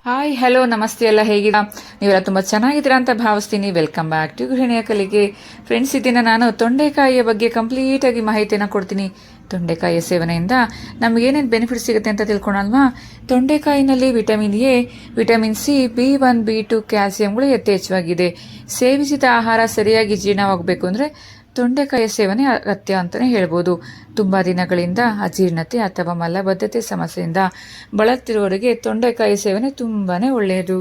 Hi hello ನಮಸ್ತೆ ಎಲ್ಲ ಹೇಗಿದ್ದೀರಾ? ನೀವೆಲ್ಲ ತುಂಬ ಚೆನ್ನಾಗಿದ್ದೀರಾ ಅಂತ ಭಾವಿಸ್ತೀನಿ. ವೆಲ್ಕಮ್ ಬ್ಯಾಕ್ ಟು ಗೃಹಿಣಿಯ ಕಲಿಕೆ. ಫ್ರೆಂಡ್ಸ್, ಈ ದಿನ ನಾನು ತೊಂಡೆಕಾಯಿಯ ಬಗ್ಗೆ ಕಂಪ್ಲೀಟಾಗಿ ಮಾಹಿತಿಯನ್ನು ಕೊಡ್ತೀನಿ. ತೊಂಡೆಕಾಯಿಯ ಸೇವನೆಯಿಂದ ನಮಗೇನೇನು ಬೆನಿಫಿಟ್ ಸಿಗುತ್ತೆ ಅಂತ ತಿಳ್ಕೊಳಲ್ವಾ? ತೊಂಡೆಕಾಯಿನಲ್ಲಿ vitamin A, vitamin C, B1, B2, ಕ್ಯಾಲ್ಸಿಯಂಗಳು ಯಥೇಚ್ಛವಾಗಿದೆ. ಸೇವಿಸಿದ ಆಹಾರ ಸರಿಯಾಗಿ ಜೀರ್ಣವಾಗಬೇಕು ಅಂದರೆ ತೊಂಡೆಕಾಯಿಯ ಸೇವನೆ ಅಗತ್ಯ ಅಂತಲೇ ಹೇಳ್ಬೋದು. ತುಂಬ ದಿನಗಳಿಂದ ಅಜೀರ್ಣತೆ ಅಥವಾ ಮಲಬದ್ಧತೆ ಸಮಸ್ಯೆಯಿಂದ ಬಳಲ್ತಿರುವವರಿಗೆ ತೊಂಡೆಕಾಯಿ ಸೇವನೆ ತುಂಬಾ ಒಳ್ಳೆಯದು.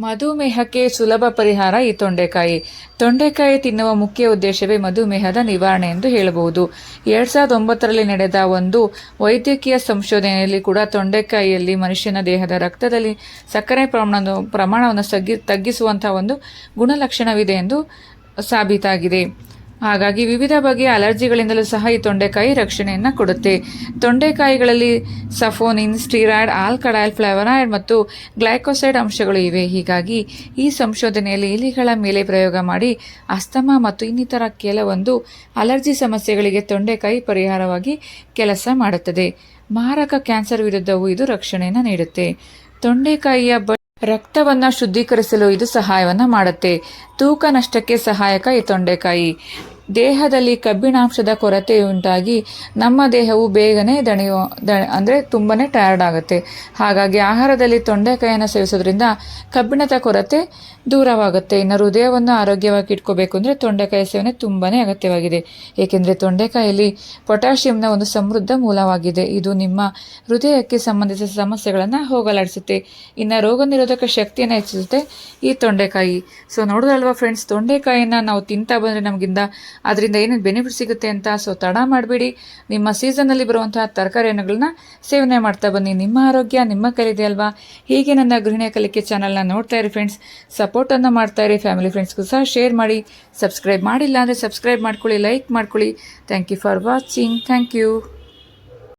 ಮಧುಮೇಹಕ್ಕೆ ಸುಲಭ ಪರಿಹಾರ ಈ ತೊಂಡೆಕಾಯಿ. ತೊಂಡೆಕಾಯಿ ತಿನ್ನುವ ಮುಖ್ಯ ಉದ್ದೇಶವೇ ಮಧುಮೇಹದ ನಿವಾರಣೆ ಎಂದು ಹೇಳಬಹುದು. 2009ರಲ್ಲಿ ನಡೆದ ಒಂದು ವೈದ್ಯಕೀಯ ಸಂಶೋಧನೆಯಲ್ಲಿ ಕೂಡ ತೊಂಡೆಕಾಯಿಯಲ್ಲಿ ಮನುಷ್ಯನ ದೇಹದ ರಕ್ತದಲ್ಲಿ ಸಕ್ಕರೆ ಪ್ರಮಾಣವನ್ನು ತಗ್ಗಿಸುವಂತಹ ಒಂದು ಗುಣಲಕ್ಷಣವಿದೆ ಎಂದು ಸಾಬೀತಾಗಿದೆ. ಹಾಗಾಗಿ ವಿವಿಧ ಬಗೆಯ ಅಲರ್ಜಿಗಳಿಂದಲೂ ಸಹ ಈ ತೊಂಡೆಕಾಯಿ ರಕ್ಷಣೆಯನ್ನು ಕೊಡುತ್ತೆ. ತೊಂಡೆಕಾಯಿಗಳಲ್ಲಿ ಸಫೋನಿನ್, ಸ್ಟೀರಾಯ್ಡ್, ಆಲ್ಕಡೈಲ್, ಫ್ಲೇವನಾಯ್ಡ್ ಮತ್ತು ಗ್ಲೈಕೋಸೈಡ್ ಅಂಶಗಳು ಇವೆ. ಹೀಗಾಗಿ ಈ ಸಂಶೋಧನೆಯಲ್ಲಿ ಇಲಿಗಳ ಮೇಲೆ ಪ್ರಯೋಗ ಮಾಡಿ ಅಸ್ತಮಾ ಮತ್ತು ಇನ್ನಿತರ ಕೆಲವೊಂದು ಅಲರ್ಜಿ ಸಮಸ್ಯೆಗಳಿಗೆ ತೊಂಡೆಕಾಯಿ ಪರಿಹಾರವಾಗಿ ಕೆಲಸ ಮಾಡುತ್ತದೆ. ಮಾರಕ ಕ್ಯಾನ್ಸರ್ ವಿರುದ್ಧವೂ ಇದು ರಕ್ಷಣೆಯನ್ನು ನೀಡುತ್ತೆ. ತೊಂಡೆಕಾಯಿಯ ರಕ್ತವನ್ನು ಶುದ್ಧೀಕರಿಸಲು ಇದು ಸಹಾಯವನ್ನು ಮಾಡುತ್ತೆ. ತೂಕ ನಷ್ಟಕ್ಕೆ ಸಹಾಯಕ ಈ ತೊಂಡೆಕಾಯಿ. ದೇಹದಲ್ಲಿ ಕಬ್ಬಿಣಾಂಶದ ಕೊರತೆ ಉಂಟಾಗಿ ನಮ್ಮ ದೇಹವು ಬೇಗನೆ ಅಂದರೆ ತುಂಬನೇ ಟಯರ್ಡ್ ಆಗುತ್ತೆ. ಹಾಗಾಗಿ ಆಹಾರದಲ್ಲಿ ತೊಂಡೆಕಾಯಿಯನ್ನು ಸೇವಿಸೋದ್ರಿಂದ ಕಬ್ಬಿಣದ ಕೊರತೆ ದೂರವಾಗುತ್ತೆ. ಇನ್ನು ಹೃದಯವನ್ನು ಆರೋಗ್ಯವಾಗಿ ಇಟ್ಕೋಬೇಕು ಅಂದರೆ ತೊಂಡೆಕಾಯಿ ಸೇವನೆ ತುಂಬಾ ಅಗತ್ಯವಾಗಿದೆ. ಏಕೆಂದರೆ ತೊಂಡೆಕಾಯಿಯಲ್ಲಿ ಪೊಟ್ಯಾಷಿಯಂನ ಒಂದು ಸಮೃದ್ಧ ಮೂಲವಾಗಿದೆ. ಇದು ನಿಮ್ಮ ಹೃದಯಕ್ಕೆ ಸಂಬಂಧಿಸಿದ ಸಮಸ್ಯೆಗಳನ್ನು ಹೋಗಲಾಡಿಸುತ್ತೆ. ಇನ್ನು ರೋಗ ನಿರೋಧಕ ಶಕ್ತಿಯನ್ನು ಹೆಚ್ಚಿಸುತ್ತೆ ಈ ತೊಂಡೆಕಾಯಿ. ಸೊ ನೋಡೋದಲ್ವಾ ಫ್ರೆಂಡ್ಸ್, ತೊಂಡೆಕಾಯಿನ ನಾವು ತಿಂತಾ ಬಂದರೆ ಅದರಿಂದ ಏನೇನು ಬೆನಿಫಿಟ್ ಸಿಗುತ್ತೆ ಅಂತ. ಸೊ ತಡ ಮಾಡಬೇಡಿ, ನಿಮ್ಮ ಸೀಸನ್ನಲ್ಲಿ ಬರುವಂತಹ ತರಕಾರಿ ಹಣ್ಣುಗಳನ್ನ ಸೇವನೆ ಮಾಡ್ತಾ ಬನ್ನಿ. ನಿಮ್ಮ ಆರೋಗ್ಯ ನಿಮ್ಮ ಕೈಲಿದೆ ಅಲ್ವಾ? ಹೀಗೆ ನನ್ನ ಗೃಹಿಣಿಯ ಕಲಿಕೆ ಚಾನಲ್ನ ನೋಡ್ತಾ ಇರಿ ಫ್ರೆಂಡ್ಸ್. ಸಪೋರ್ಟನ್ನು ಮಾಡ್ತಾ ಇರಿ. ಫ್ಯಾಮಿಲಿ ಫ್ರೆಂಡ್ಸ್ಗೂ ಸಹ ಶೇರ್ ಮಾಡಿ. ಸಬ್ಸ್ಕ್ರೈಬ್ ಮಾಡಿಲ್ಲ ಅಂದರೆ ಸಬ್ಸ್ಕ್ರೈಬ್ ಮಾಡ್ಕೊಳ್ಳಿ, ಲೈಕ್ ಮಾಡ್ಕೊಳ್ಳಿ. Thank you for watching. Thank you.